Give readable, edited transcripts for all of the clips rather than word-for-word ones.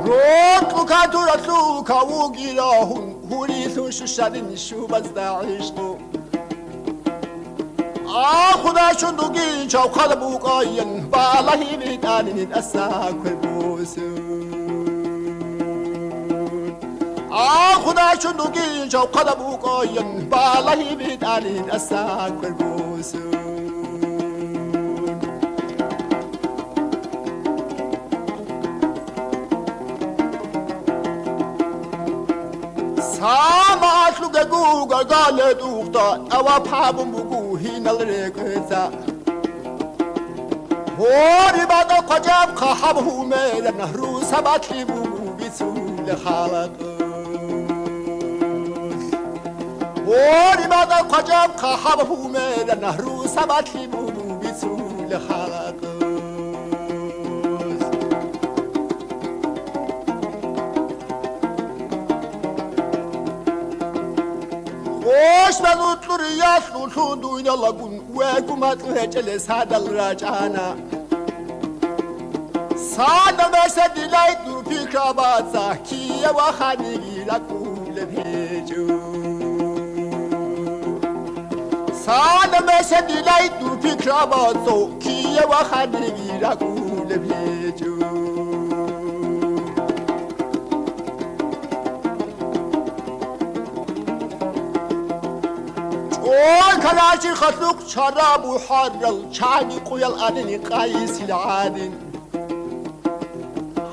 روتلوكا تورتلوكا وقيراهن هوريثو ششارين شوبز داعشتو خدا شندوقي شو خلبو قاين بالله بيتانين أساكل بوسون خدا شندوقي شو خلبو قاين بالله بيتانين أساكل بوسون سامات لوكا جوجا قال دوختا أوا بحابم بوجو هنا الرقصة هوري بعد قجاب خحبه ميل نهرو سبات لي بوجو بسول خلق هوري بعد قجاب خحبه ميل نهرو سبات لي بوجو بسول خلق خوش بزودلو ریاسلو لودوین لگون وگومت رجلس هدل راجانا سانا مسد لایت دور پیکا بازا کیه و خانگی لکول پیجو سانا مسد لایت دور پیکا بازا کیه و خانگی لکول پیجو كلاشي خطلوك شراب وحرل شاني قويل أنني قايس العادن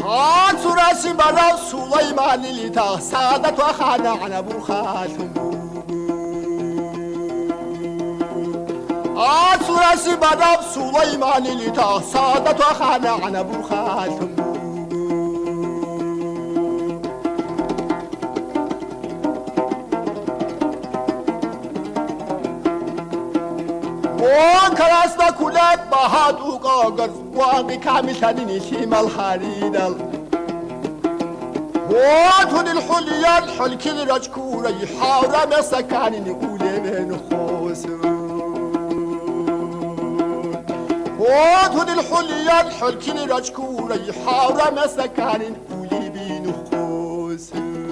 هان سراسي برا سليمان اللي تا سادت وخانا عن أبو خاتم هان سراسي برا سليمان اللي تا سادت وخانا عن أبو خاتم كراسنا كلات بهادو قاقر واقي كامل تانيني شيما الحريدل واتون الحليان حل كل رجكورة يحاورا مسكانيني قولي من خوسون واتون الحليان حل كل رجكورة يحاورا مسكانيني قولي من خوسون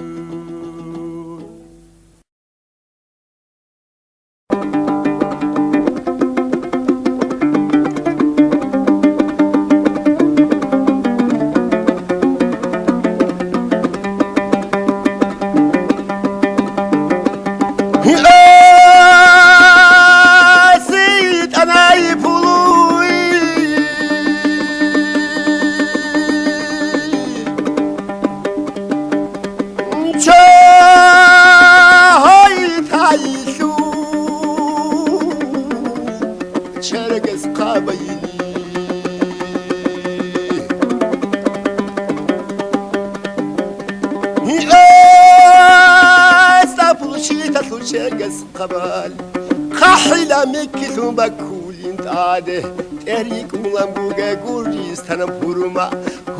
خحيلا مكثو بكولين تاده تريك ملامبوغا غوريس تنبورما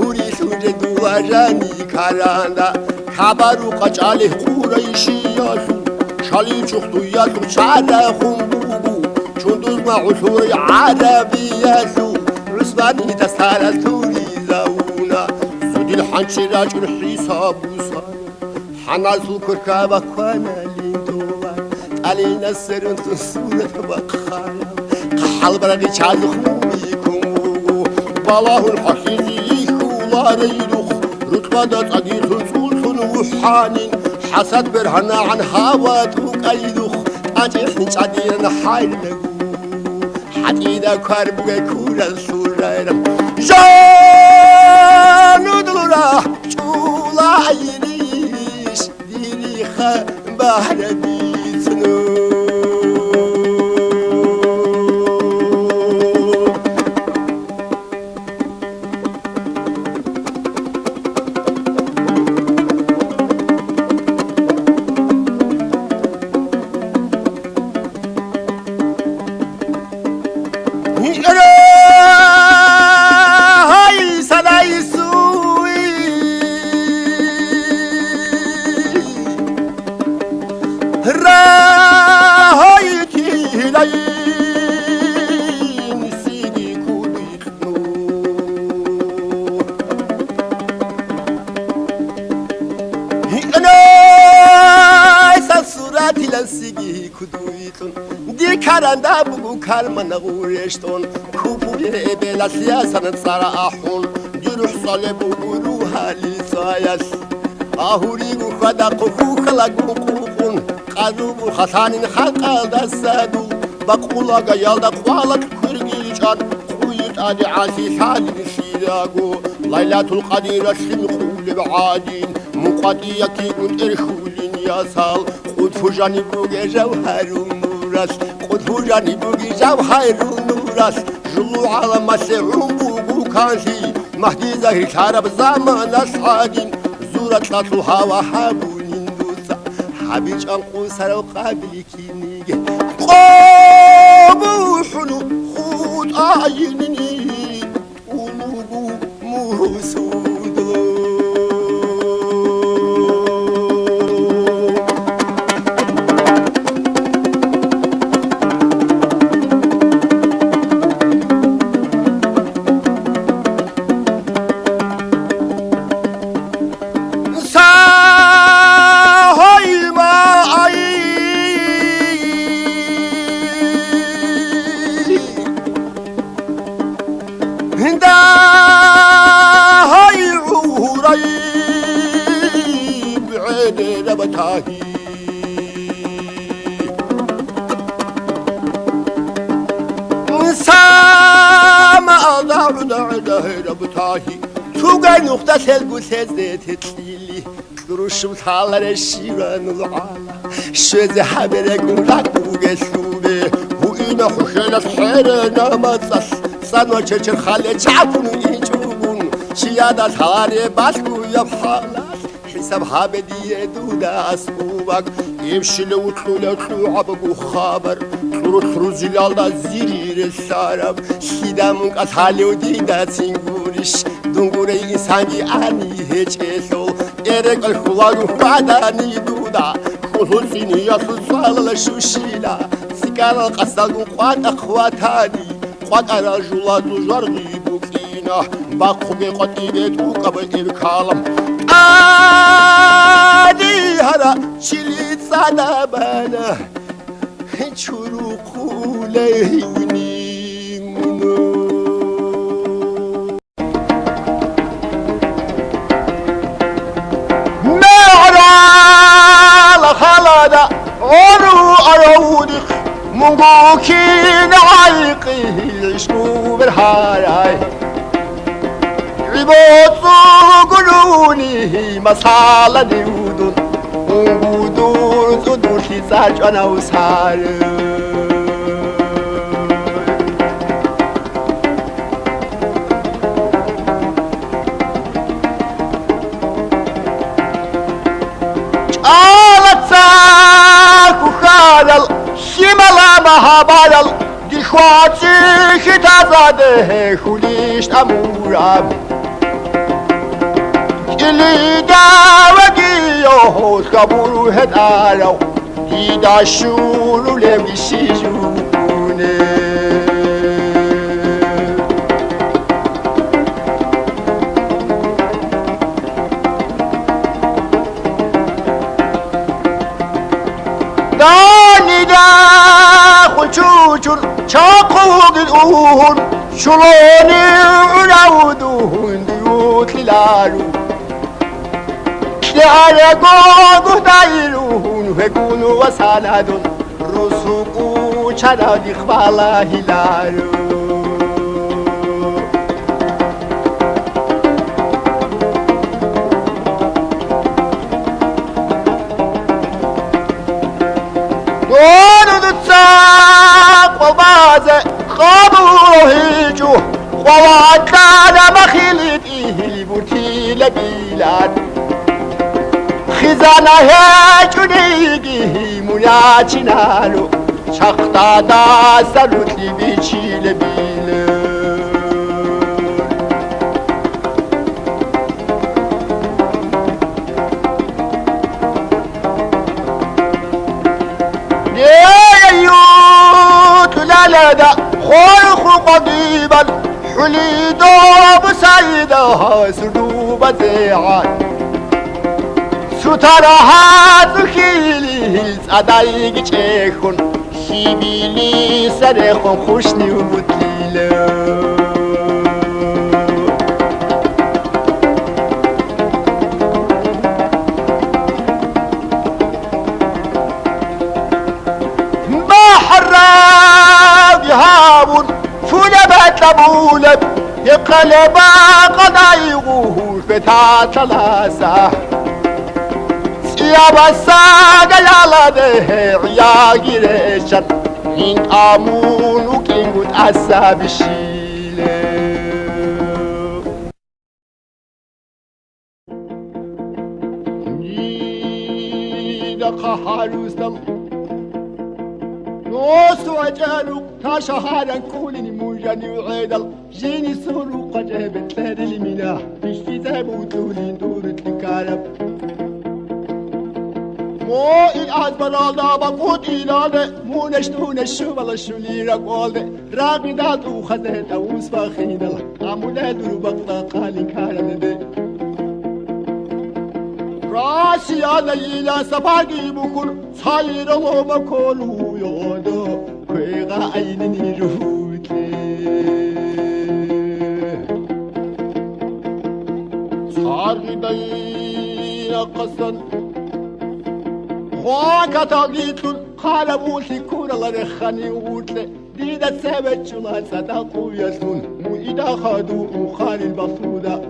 هوريسو جدو واجاني كاراندا كابارو قجالي قوريشي ياسو شالي چختو ياسو شادا خنبوبو چندوز ما عصوري عربي ياسو رسباني تستارا سوري زاونا سودي الحنشي راجل حسابو سانا حناسو كركابا كوانا ليندوبا علينا السرن تصورة بقخانا قحال برادي چالخ موميكم بالاه الحقيقي خولا ريدوخ رتبة تقيت سلطن وحانين حسد برهنا عن هوات وقيدوخ أجيحن شادين حايلو حديدا كاربوغا كولا سوريرا جانو دلورا چولا عينيش ديريخا بحردي karanda bugu karmana gureshton kupuye bela siyasan sara ahun juruh sale bugu ruhali sayas ahuri gu khada qufu khalagu qufun qalubu khasanin khalqal dasadu baqula gayalda qalat kurgijan quyut adi asi salin sidago laylatul qadir simqul بعادين مقديك كنت إرخولين يا سال قد فجاني بوجي جوهر النورس قد فجاني بوجي جوهر النورس جلو على مسعون بوجو كانسي مهدي زهر شارب زمان أسعادين زورة تطلها وحابونين دوسا حبيج أنقو سرو قابلك نيجي قابو حلو خود عيني قلوبو موسودو توقع نقطة البوسيز تتليلي قروشم تالر الشيران العالة شوز حبرك ولقوق سوبي هو إنا خشينا سحيرنا مصص صنو چرچر خالي چعبون إيجوبون شيادة تالي باسكو يبحالاس حسابها بدي دودا أسقوبك يمشي لو تلو عبقو خابر ترو زلالدا زيرير السارب سيدامونك أسهالي وديدا سنگورش دنگوره إنساني آني هچيسو إيرك الخلاق فاداني دودا خلصيني يصال الشوشيلا سكال القصاق قوات أخواتاني قوات أراجولا تجرني بوكينا باقوغي قطيبت وقبل إبكالم آدي هرا شليت صدابانا شروقو ليوني منو خلادا أرو أرودك منقوكين عيقي يشكو بالحاراي عبوتو قلوني مصالة ديودون ونقودون صدور تساج أنا وساري شمالا مهابالل دیخواتی خطازاده خولیشت امورم کلی داوگی و حوز کبورو هدارو دیدا شورو لویشی جونه چوچور چاقوق اون شلوني ونعودون ديوت للارو لعلى قوق دايرون ويكونوا وسالدون رسوقو چلا ديخبالا هلارو خابوهيجو ووعدنا مخيلتي بوتي لبيلان خزانة هجونيجي مناتنالو شخطا دا سلوت لي بيشي لبيلان لدى خلق قضيبا حليدو بسيدها سردوب زيعان سترها تخيلي أدايق چيخون سیبیلی سر خون خوش نیو بود لیلو هاون فول بتبولب يقلب قضايغه فتا ثلاثة سيابا ساقا يالا ده عياقي ريشن هين آمون وكينغوت أسا بشيله نيدقا حاروستم نوس وجالو كاشهارا كولني موجاني وعيدل جيني سروق جابت لادي المينا فيش كتاب وتولين دورة الكارب مو الأزبر الله بقود إلاله مو نشتون الشوبل الشولي رقوالده راقي دادو خذت أوس فاخيدل عمولا درو بقضا قالي كارده راسي على إلا سباقي بكل صاير الله بكله يودو كيغا عيني جهوتي صار غدين قصد خواك تغيطل خالبوتي كور الله رخاني ووتلي ديدا سابت شلال صدقوا يسون مو إدا خادو وخالي البصودة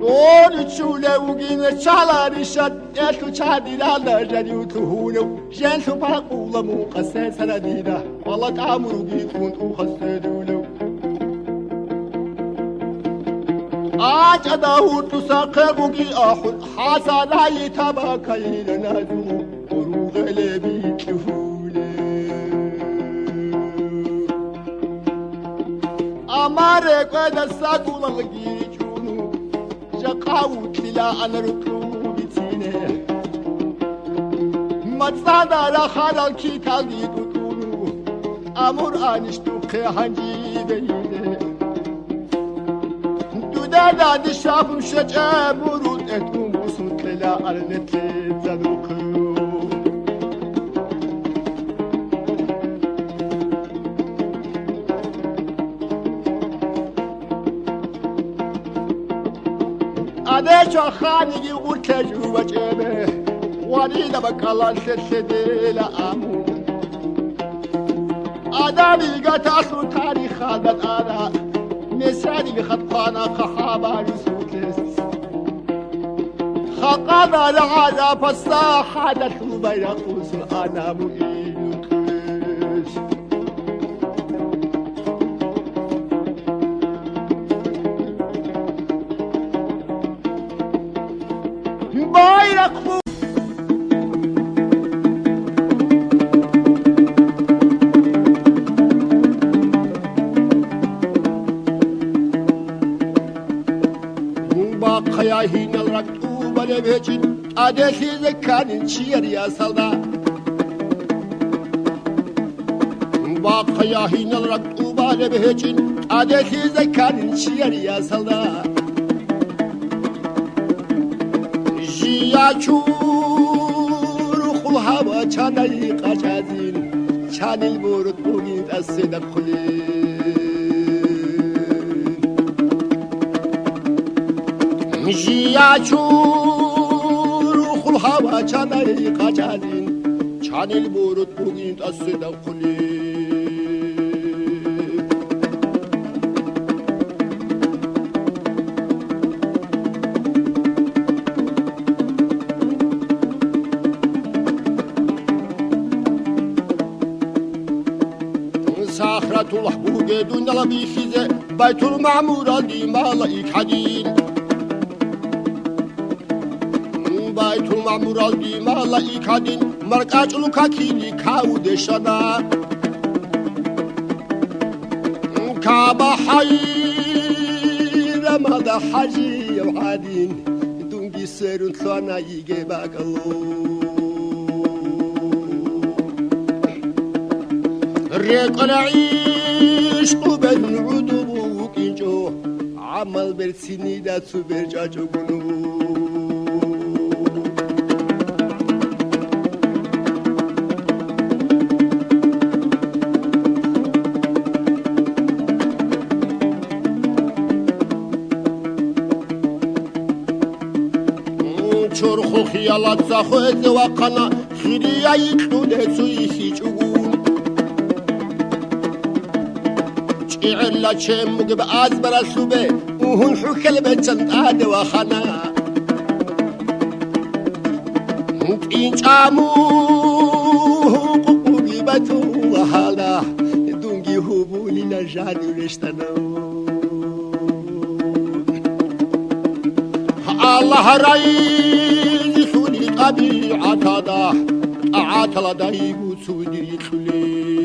نور تشوله وجينا شالاري شد يلتو شادي لا جريو تهونو جنسو باقولا مو قساس ردينا والله تعمرو بيكون وخسدولو أجداه تساقبوكي أحد حسن هاي تباكي لنازمو وروغ لبي تفولي أمارك ودا ساقولا لقيت شقاوت لا أنا ركوبي تيني متصادى لخلال كي تغيد وطولو أمور آنشتو خيحانجي بيني دودادا دشافم شجع برود اتكم بسوط لا أرنت زدوكو أديشو خاني قلت جوا جيبه وليدا بقلال سلسدي لأمو أدامي قتاسو تاريخ هذا الآلاء نساني خطانا خحابا لسوتس خقانا لعانا فالساحة دخل بيقوس أنا مؤيد كيس بايرق خياهين الركوب لبيجين أدخي ذكان شير يا صدا خياهين الركوب لبيجين أدخي ذكان شير يا صدا جيا شور خلها وشاني قجازين شان البورد بوغين أسد خلي جيا شور خلها وشاني قجازين شان البورد بوغين أسد خلي صخرة الحبوب دون لبيخزة بيت المعمور دي مالك حدين بيت المعمور دي مالك حدين مركاج لكاكيني كاود شنا كابا حير ماذا حجي وعادين دونجي سيرون ثانا يجي باقلو ريق العيش قبل عدو وكينجو عمل برسيني دا سوبر جاجو بنو خيالات ساخذ وقنا خيريا يكتون سويسي جون إعلا شمك بأزبر السبي وهن حكل بجنت آد وخنا إنج آمو قوقي بتو وحالا دونجي هبوني نجاني رشتنا الله رايز سودي طبيعة دا عاتل دايقو سودي خلي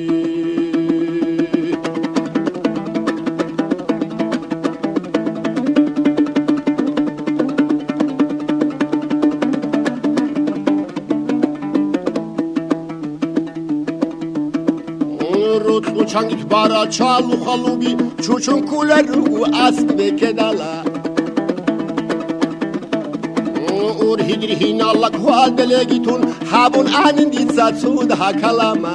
Çangit bara çalu halubi çuçun kuleru ask ve kedala ur hidrihin Allah kual belegitun habun anin ditsat sud hakalama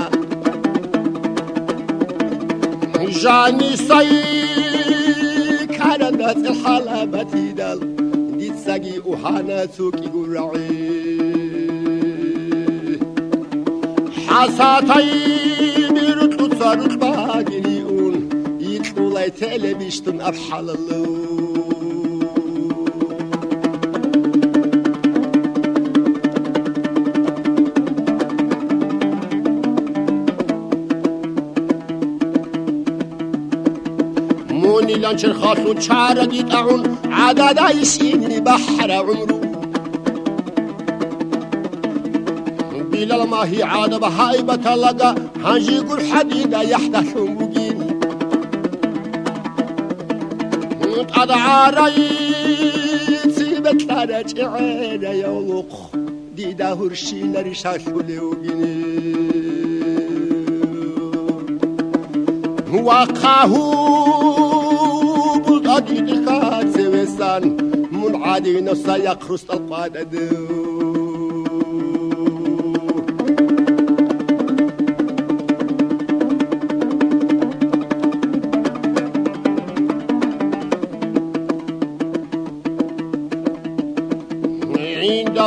jani say karadat halabati dal ditsagi uhana suki gur'i hasatay صارت باقيون يطلع تلبيشتن أرحل الله موني لانشر خاصو شارد يتعون عدد عيشيني بحر عمرو بلا ما هي عادة بهايبة لقى هنجيق الحديدة يحدث مجيني قد عاريت سيبت لنا جعينا يولق ديدا هرشينا رشاش وليوجيني وقاه بلطادي دخات سويسان منعادي نصا يقرص القادة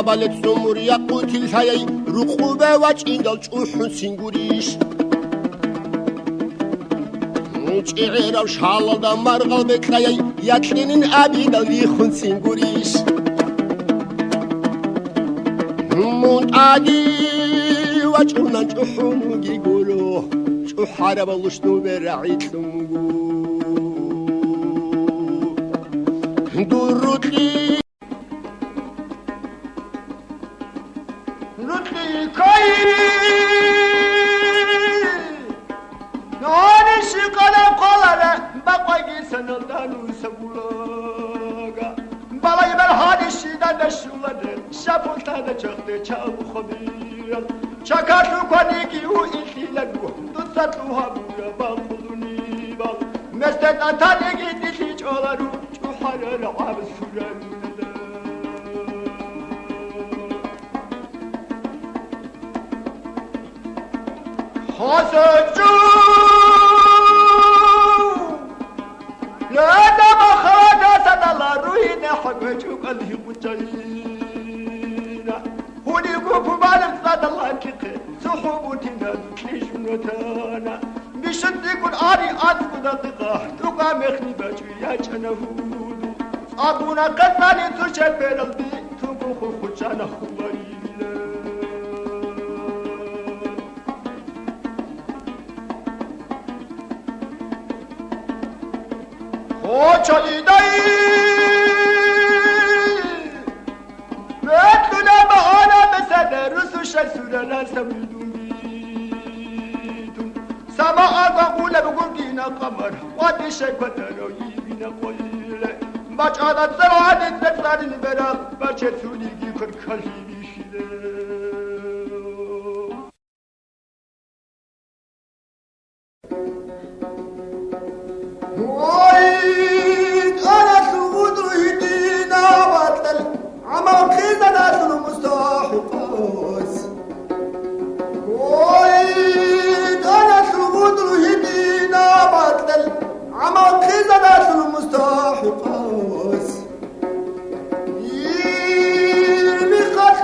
بالت سمر يقوت الحياي رقوبة وجهين الجوح سنجوريش نجعير وشحال دمر قلبك لياي يكلين أبيد اليخون سنجوريش من عادي وجهنا جوحون يقولوا شو حارب اللشنو برعيد سمجو دورت لي شكرت كونيكي وإنتي لنو تسطوها بويا باخذني بال مستد أتانيكي تسي جولارو جوحر العاب السوران حسن جو لا دم خرج سد الله روحي نحب جوك اللي قجينا هوني قوف بالك سد الله كيقي سحوبتنا تليش نتانا بشد يكون آري أذكو دقيقة تقام يخني باجو يا جنهود أبونا قصاني تشل بيرلدي تقو خجانا خبرينا خوچلی دای بتلنا بهانا بسد رسو شسورنا سمیدون سما قبول بگوگینا قمر وادی شکوتنو یبینا قویله بچادا سرعت تسارین برا بچه سونیگی کرکلی بیشیده المستحقات يرمي قتل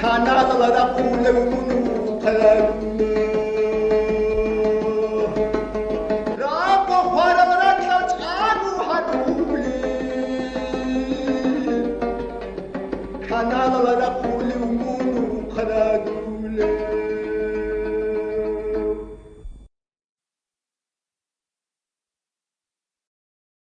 Kanadalara kule unu